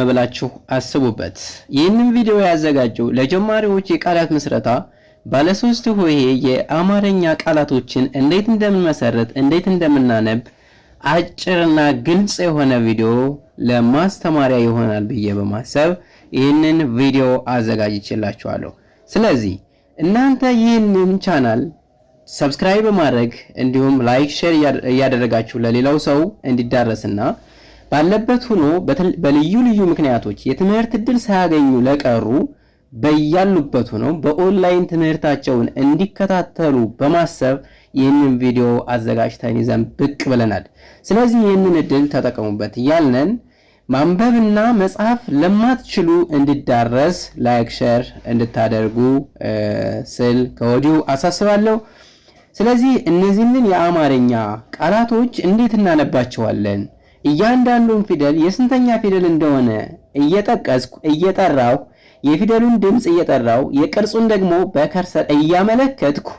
ብላችሁ አስቡበት። ይህንን ቪዲዮ ያዘጋጀው ለጀማሪዎች የቃላት ምስረታ ባለ 3 ሆሄ የአማርኛ ቃላቶችን እንዴት እንደምንመሰርት እንዴት እንደምናነብ አጭርና ግልጽ የሆነ ቪዲዮ ለማስተማሪያ ይሆናል ብዬ በማሰብ ይህንን ቪዲዮ አዘጋጅቼላችኋለሁ። ስለዚህ እናንተ ይህንን ቻናል ሰብስክራይብ ማድረግ እንዲሁም ላይክ ሼር ያደረጋችሁ ለሌላው ሰው እንዲዳረስና ባለበት ሆኖ በልዩ ልዩ ምክንያቶች የትምህርት እድል ሳያገኙ ለቀሩ በያሉበት ሆኖ በኦንላይን ትምህርታቸውን እንዲከታተሉ በማሰብ ይህንን ቪዲዮ አዘጋጅተን ይዘን ብቅ ብለናል። ስለዚህ ይህንን እድል ተጠቀሙበት ያልነን ማንበብና መጻፍ ለማትችሉ እንዲዳረስ ላይክ ሼር እንድታደርጉ ስል ከወዲሁ አሳስባለሁ። ስለዚህ እነዚህን የአማርኛ ቃላቶች እንዴት እናነባቸዋለን? እያንዳንዱን ፊደል የስንተኛ ፊደል እንደሆነ እየጠቀስኩ እየጠራው የፊደሉን ድምጽ እየጠራው የቅርጹን ደግሞ በከርሰር እያመለከትኩ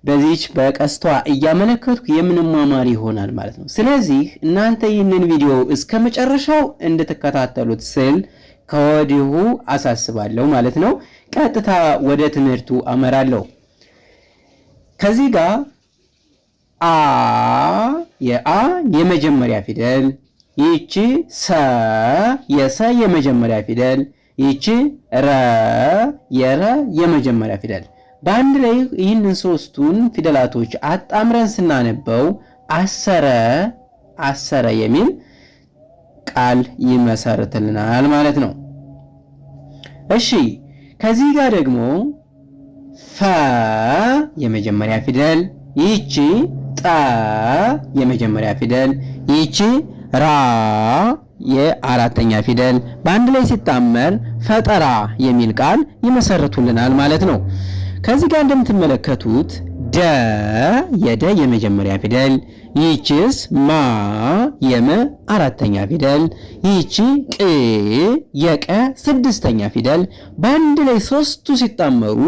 በዚች በቀስቷ እያመለከትኩ የምንማማር ይሆናል ማለት ነው። ስለዚህ እናንተ ይህንን ቪዲዮ እስከመጨረሻው እንድትከታተሉት ስል ከወዲሁ አሳስባለሁ ማለት ነው። ቀጥታ ወደ ትምህርቱ አመራለሁ። ከዚህ ጋር አ የአ የመጀመሪያ ፊደል፣ ይቺ ሰ የሰ የመጀመሪያ ፊደል፣ ይቺ ረ የረ የመጀመሪያ ፊደል። በአንድ ላይ ይህንን ሶስቱን ፊደላቶች አጣምረን ስናነበው አሰረ የሚል ቃል ይመሰርትልናል ማለት ነው። እሺ ከዚህ ጋር ደግሞ ፈ የመጀመሪያ ፊደል፣ ይቺ ጠ የመጀመሪያ ፊደል፣ ይቺ ራ የአራተኛ ፊደል በአንድ ላይ ሲጣመር ፈጠራ የሚል ቃል ይመሰርቱልናል ማለት ነው። ከዚህ ጋር እንደምትመለከቱት ደ የደ የመጀመሪያ ፊደል፣ ይቺስ ማ የመ አራተኛ ፊደል፣ ይቺ ቅ የቀ ስድስተኛ ፊደል በአንድ ላይ ሶስቱ ሲጣመሩ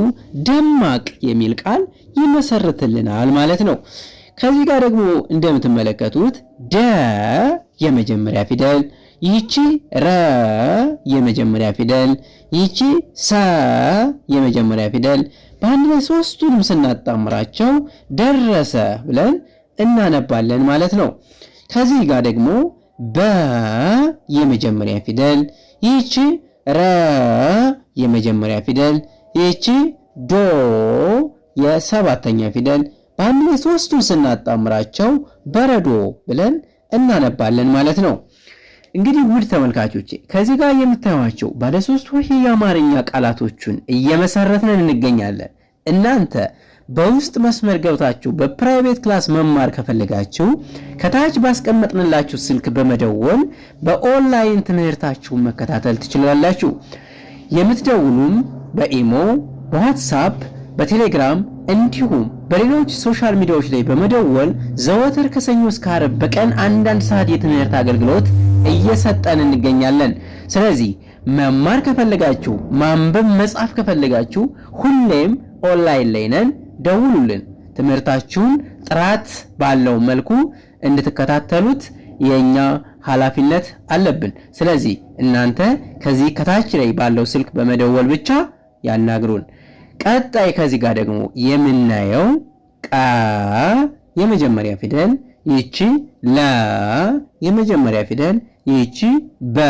ደማቅ የሚል ቃል ይመሰርትልናል ማለት ነው። ከዚህ ጋር ደግሞ እንደምትመለከቱት ደ የመጀመሪያ ፊደል፣ ይቺ ረ የመጀመሪያ ፊደል፣ ይቺ ሰ የመጀመሪያ ፊደል በአንድ ላይ ሶስቱንም ስናጣምራቸው ደረሰ ብለን እናነባለን ማለት ነው። ከዚህ ጋር ደግሞ በ የመጀመሪያ ፊደል፣ ይቺ ረ የመጀመሪያ ፊደል፣ ይቺ ዶ የሰባተኛ ፊደል በአንድ ላይ ሶስቱን ስናጣምራቸው በረዶ ብለን እናነባለን ማለት ነው። እንግዲህ ውድ ተመልካቾቼ ከዚህ ጋር የምታዩዋቸው ባለ 3 ሆሄ የአማርኛ ቃላቶችን እየመሰረትን እንገኛለን። እናንተ በውስጥ መስመር ገብታችሁ በፕራይቬት ክላስ መማር ከፈለጋችሁ ከታች ባስቀመጥንላችሁ ስልክ በመደወል በኦንላይን ትምህርታችሁን መከታተል ትችላላችሁ። የምትደውሉም በኢሞ፣ በዋትስአፕ፣ በቴሌግራም እንዲሁም በሌሎች ሶሻል ሚዲያዎች ላይ በመደወል ዘወትር ከሰኞ እስከ ዓርብ በቀን አንዳንድ ሰዓት የትምህርት አገልግሎት እየሰጠን እንገኛለን። ስለዚህ መማር ከፈለጋችሁ ማንበብ መጻፍ ከፈለጋችሁ ሁሌም ኦንላይን ላይ ነን፣ ደውሉልን። ትምህርታችሁን ጥራት ባለው መልኩ እንድትከታተሉት የኛ ኃላፊነት አለብን። ስለዚህ እናንተ ከዚህ ከታች ላይ ባለው ስልክ በመደወል ብቻ ያናግሩን። ቀጣይ ከዚህ ጋር ደግሞ የምናየው ቃ የመጀመሪያ ፊደል፣ ይቺ ለ የመጀመሪያ ፊደል፣ ይቺ በ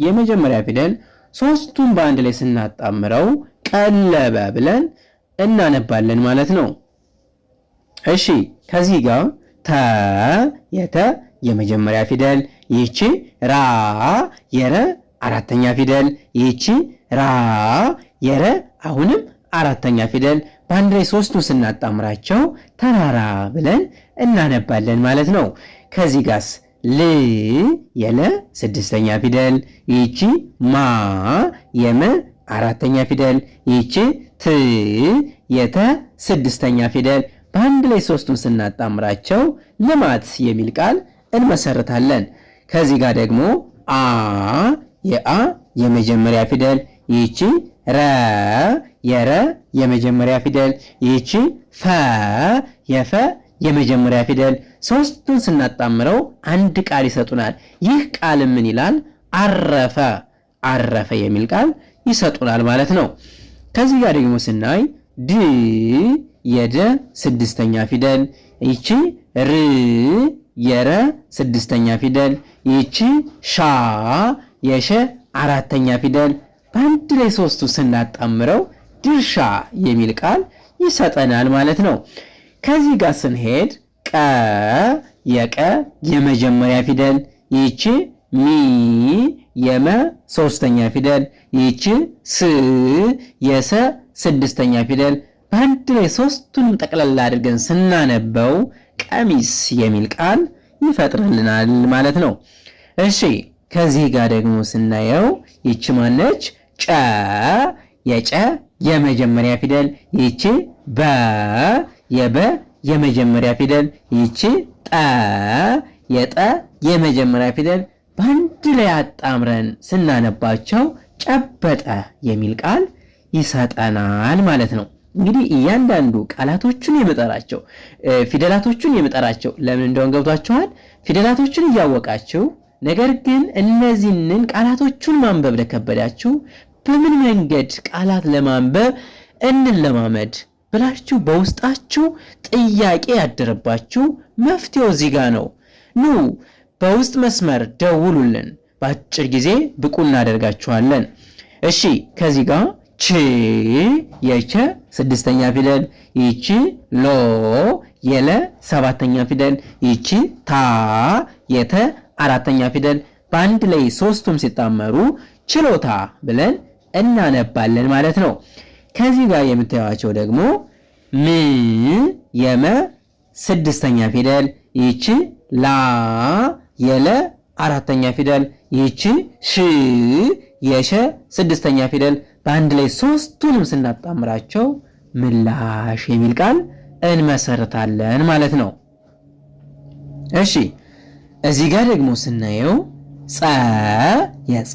የመጀመሪያ ፊደል ሶስቱን በአንድ ላይ ስናጣምረው ቀለበ ብለን እናነባለን ማለት ነው። እሺ ከዚህ ጋር ተ የተ የመጀመሪያ ፊደል፣ ይቺ ራ የረ አራተኛ ፊደል፣ ይቺ ራ የረ አሁንም አራተኛ ፊደል በአንድ ላይ ሶስቱን ስናጣምራቸው ተራራ ብለን እናነባለን ማለት ነው። ከዚህ ጋርስ ል የለ ስድስተኛ ፊደል፣ ይቺ ማ የመ አራተኛ ፊደል፣ ይቺ ት የተ ስድስተኛ ፊደል በአንድ ላይ ሶስቱን ስናጣምራቸው ልማት የሚል ቃል እንመሰርታለን። ከዚህ ጋር ደግሞ አ የአ የመጀመሪያ ፊደል፣ ይቺ ረ የረ የመጀመሪያ ፊደል፣ ይቺ ፈ የፈ የመጀመሪያ ፊደል ሶስቱን ስናጣምረው አንድ ቃል ይሰጡናል። ይህ ቃል ምን ይላል? አረፈ አረፈ የሚል ቃል ይሰጡናል ማለት ነው። ከዚህ ጋር ደግሞ ስናይ ድ የደ ስድስተኛ ፊደል፣ ይቺ ር የረ ስድስተኛ ፊደል፣ ይቺ ሻ የሸ አራተኛ ፊደል በአንድ ላይ ሶስቱ ስናጣምረው ድርሻ የሚል ቃል ይሰጠናል ማለት ነው። ከዚህ ጋር ስንሄድ ቀ የቀ የመጀመሪያ ፊደል፣ ይቺ ሚ የመ ሶስተኛ ፊደል፣ ይቺ ስ የሰ ስድስተኛ ፊደል በአንድ ላይ ሶስቱንም ጠቅላላ አድርገን ስናነበው ቀሚስ የሚል ቃል ይፈጥርልናል ማለት ነው። እሺ ከዚህ ጋር ደግሞ ስናየው ይቺ ማነች? ጨ የጨ የመጀመሪያ ፊደል፣ ይቺ በ የበ የመጀመሪያ ፊደል፣ ይቺ ጠ የጠ የመጀመሪያ ፊደል በአንድ ላይ አጣምረን ስናነባቸው ጨበጠ የሚል ቃል ይሰጠናል ማለት ነው። እንግዲህ እያንዳንዱ ቃላቶቹን የመጠራቸው ፊደላቶቹን የመጠራቸው ለምን እንደሆነ ገብቷችኋል? ፊደላቶቹን እያወቃችሁ ነገር ግን እነዚህን ቃላቶቹን ማንበብ ለከበዳችሁ በምን መንገድ ቃላት ለማንበብ እንለማመድ ብላችሁ በውስጣችሁ ጥያቄ ያደረባችሁ መፍትሄው እዚህ ጋር ነው። ኑ በውስጥ መስመር ደውሉልን፣ በአጭር ጊዜ ብቁ እናደርጋችኋለን። እሺ ከዚህ ጋር ች የቸ ስድስተኛ ፊደል፣ ይቺ ሎ የለ ሰባተኛ ፊደል፣ ይቺ ታ የተ አራተኛ ፊደል በአንድ ላይ ሶስቱም ሲጣመሩ ችሎታ ብለን እናነባለን ማለት ነው። ከዚህ ጋር የምታዩዋቸው ደግሞ ም የመ ስድስተኛ ፊደል፣ ይቺ ላ የለ አራተኛ ፊደል፣ ይቺ ሽ የሸ ስድስተኛ ፊደል በአንድ ላይ ሶስቱንም ስናጣምራቸው ምላሽ የሚል ቃል እንመሰርታለን ማለት ነው። እሺ እዚህ ጋር ደግሞ ስናየው ጸ የጸ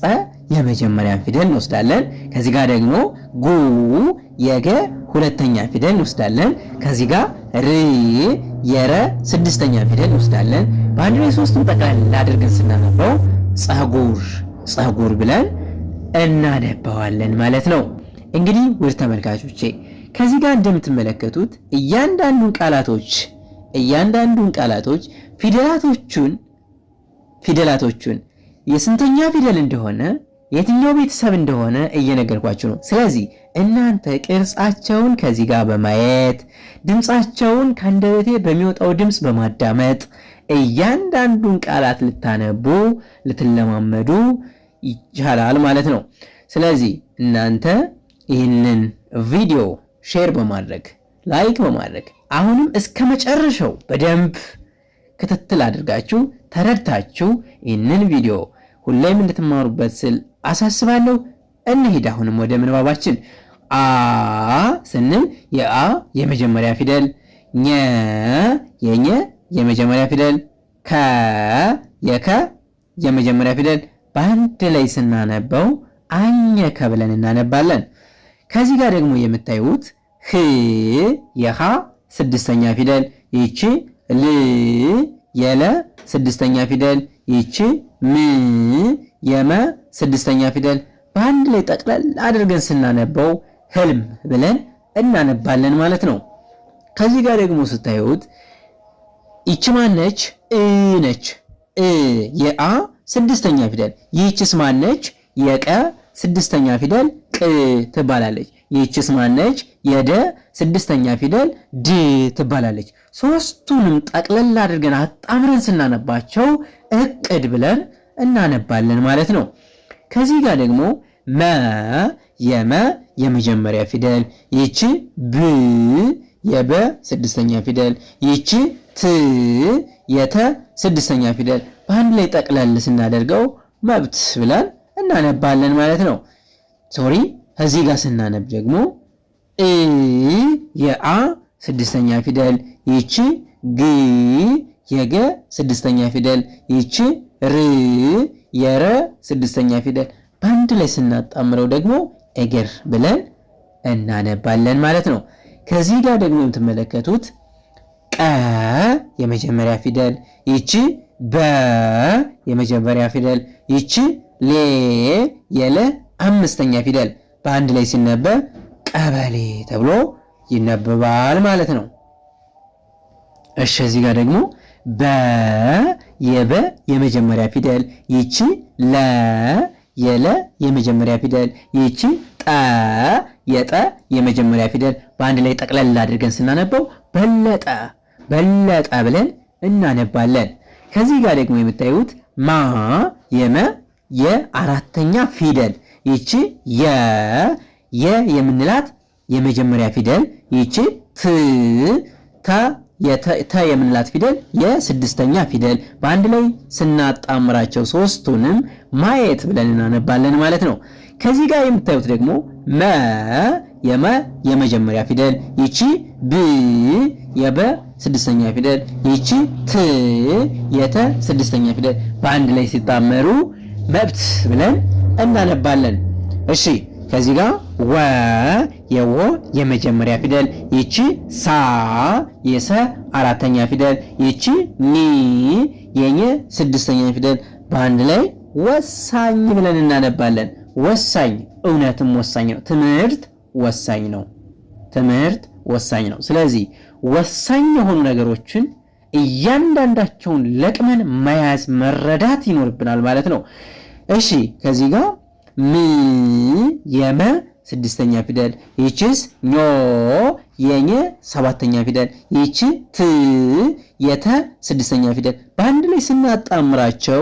የመጀመሪያ ፊደል እንወስዳለን። ከዚህ ጋር ደግሞ ጉ የገ ሁለተኛ ፊደል እንወስዳለን። ከዚህ ጋር ር የረ ስድስተኛ ፊደል እንወስዳለን። በአንድ ላይ ሶስቱን ጠቅላላ አድርገን ስናነበው ጸጉር ጸጉር ብለን እናነባዋለን ማለት ነው። እንግዲህ ውድ ተመልካቾቼ ከዚህ ጋር እንደምትመለከቱት እያንዳንዱን ቃላቶች ፊደላቶቹን የስንተኛ ፊደል እንደሆነ የትኛው ቤተሰብ እንደሆነ እየነገርኳችሁ ነው። ስለዚህ እናንተ ቅርጻቸውን ከዚህ ጋር በማየት ድምጻቸውን ከአንደበቴ በሚወጣው ድምጽ በማዳመጥ እያንዳንዱን ቃላት ልታነቡ ልትለማመዱ ይቻላል ማለት ነው። ስለዚህ እናንተ ይህንን ቪዲዮ ሼር በማድረግ ላይክ በማድረግ አሁንም እስከ መጨረሻው በደንብ ክትትል አድርጋችሁ ተረድታችሁ ይህንን ቪዲዮ ሁሌም እንድትማሩበት ስል አሳስባለሁ። እንሂድ አሁንም ወደ ምንባባችን። አ ስንል የአ የመጀመሪያ ፊደል፣ ኘ የኘ የመጀመሪያ ፊደል፣ ከ የከ የመጀመሪያ ፊደል በአንድ ላይ ስናነበው አኘከ ብለን እናነባለን። ከዚህ ጋር ደግሞ የምታዩት ህ የሃ ስድስተኛ ፊደል፣ ይቺ ል የለ ስድስተኛ ፊደል፣ ይቺ ም የመ ስድስተኛ ፊደል በአንድ ላይ ጠቅለል አድርገን ስናነበው ህልም ብለን እናነባለን ማለት ነው። ከዚህ ጋር ደግሞ ስታዩት ይቺ ማነች? እ ነች። የአ ስድስተኛ ፊደል። ይህችስ ማነች? የቀ ስድስተኛ ፊደል ቅ ትባላለች። ይህችስ ማነች? የደ ስድስተኛ ፊደል ድ ትባላለች። ሶስቱንም ጠቅለል አድርገን አጣምረን ስናነባቸው እቅድ ብለን እናነባለን ማለት ነው። ከዚህ ጋር ደግሞ መ የመ የመጀመሪያ ፊደል፣ ይቺ ብ የበ ስድስተኛ ፊደል፣ ይቺ ት የተ ስድስተኛ ፊደል በአንድ ላይ ጠቅለል ስናደርገው መብት ብለን እናነባለን ማለት ነው። ሶሪ ከዚህ ጋር ስናነብ ደግሞ እ የአ ስድስተኛ ፊደል፣ ይቺ ግ የገ ስድስተኛ ፊደል፣ ይቺ ር የረ ስድስተኛ ፊደል በአንድ ላይ ስናጣምረው ደግሞ እግር ብለን እናነባለን ማለት ነው። ከዚህ ጋር ደግሞ የምትመለከቱት ቀ የመጀመሪያ ፊደል፣ ይቺ በ የመጀመሪያ ፊደል፣ ይቺ ሌ የለ አምስተኛ ፊደል በአንድ ላይ ሲነበብ ቀበሌ ተብሎ ይነበባል ማለት ነው። እሺ እዚህ ጋር ደግሞ በ የበ የመጀመሪያ ፊደል ይቺ ለ የለ የመጀመሪያ ፊደል ይቺ ጠ የጠ የመጀመሪያ ፊደል በአንድ ላይ ጠቅለል አድርገን ስናነበው በለጠ በለጠ ብለን እናነባለን። ከዚህ ጋር ደግሞ የምታዩት ማ የመ የአራተኛ ፊደል ይቺ የ የምንላት የመጀመሪያ ፊደል ይቺ ተ የምንላት ፊደል የስድስተኛ ፊደል በአንድ ላይ ስናጣምራቸው ሶስቱንም ማየት ብለን እናነባለን ማለት ነው። ከዚህ ጋር የምታዩት ደግሞ መ የመ የመጀመሪያ ፊደል ይቺ ብ የበ ስድስተኛ ፊደል ይቺ ት የተ ስድስተኛ ፊደል በአንድ ላይ ሲጣመሩ መብት ብለን እናነባለን። እሺ ከዚህ ጋር ወ የወ የመጀመሪያ ፊደል ይቺ ሳ የሰ አራተኛ ፊደል ይቺ ኒ የኘ ስድስተኛ ፊደል በአንድ ላይ ወሳኝ ብለን እናነባለን። ወሳኝ እውነትም ወሳኝ ነው። ትምህርት ወሳኝ ነው። ትምህርት ወሳኝ ነው። ስለዚህ ወሳኝ የሆኑ ነገሮችን እያንዳንዳቸውን ለቅመን መያዝ መረዳት ይኖርብናል ማለት ነው። እሺ ከዚህ ጋር ም የመ ስድስተኛ ፊደል ይቺስ ኞ የኘ ሰባተኛ ፊደል ይቺ ት የተ ስድስተኛ ፊደል በአንድ ላይ ስናጣምራቸው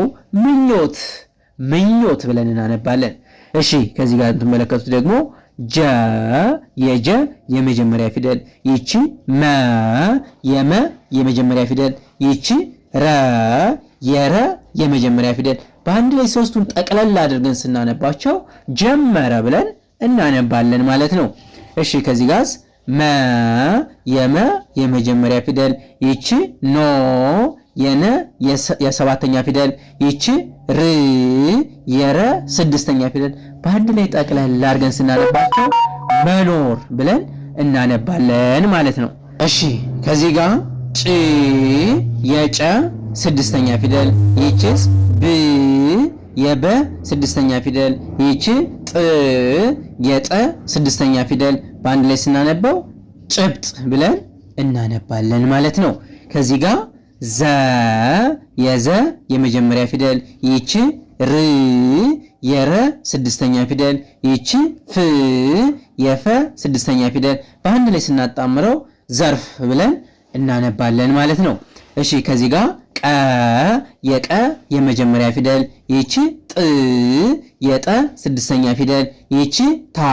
ምኞት ብለን እናነባለን። እሺ ከዚህ ጋር የምትመለከቱት ደግሞ ጀ የጀ የመጀመሪያ ፊደል ይቺ መ የመ የመጀመሪያ ፊደል ይቺ ረ የረ የመጀመሪያ ፊደል በአንድ ላይ ሶስቱን ጠቅለል አድርገን ስናነባቸው ጀመረ ብለን እናነባለን ማለት ነው። እሺ ከዚህ ጋርስ መ የመ የመጀመሪያ ፊደል ይቺ ኖ የነ የሰባተኛ ፊደል ይቺ ር የረ ስድስተኛ ፊደል በአንድ ላይ ጠቅለል አድርገን ስናነባቸው መኖር ብለን እናነባለን ማለት ነው። እሺ ከዚህ ጋር ጭ የጨ ስድስተኛ ፊደል ይቺስ ብ የበ ስድስተኛ ፊደል ይቺ ጥ የጠ ስድስተኛ ፊደል በአንድ ላይ ስናነበው ጭብጥ ብለን እናነባለን ማለት ነው። ከዚህ ጋር ዘ የዘ የመጀመሪያ ፊደል ይቺ ር የረ ስድስተኛ ፊደል ይቺ ፍ የፈ ስድስተኛ ፊደል በአንድ ላይ ስናጣምረው ዘርፍ ብለን እናነባለን ማለት ነው። እሺ ከዚህ ጋር ቀ የቀ የመጀመሪያ ፊደል ይቺ ጥ የጠ ስድስተኛ ፊደል ይቺ ታ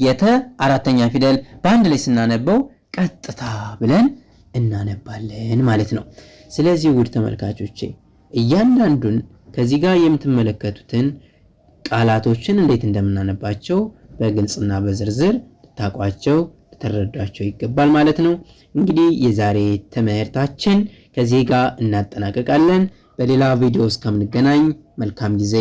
የተ አራተኛ ፊደል በአንድ ላይ ስናነበው ቀጥታ ብለን እናነባለን ማለት ነው። ስለዚህ ውድ ተመልካቾቼ እያንዳንዱን ከዚህ ጋር የምትመለከቱትን ቃላቶችን እንዴት እንደምናነባቸው በግልጽና በዝርዝር ልታውቋቸው ልትረዷቸው ይገባል ማለት ነው። እንግዲህ የዛሬ ትምህርታችን ከዚህ ጋር እናጠናቀቃለን። በሌላ ቪዲዮ እስከምንገናኝ መልካም ጊዜ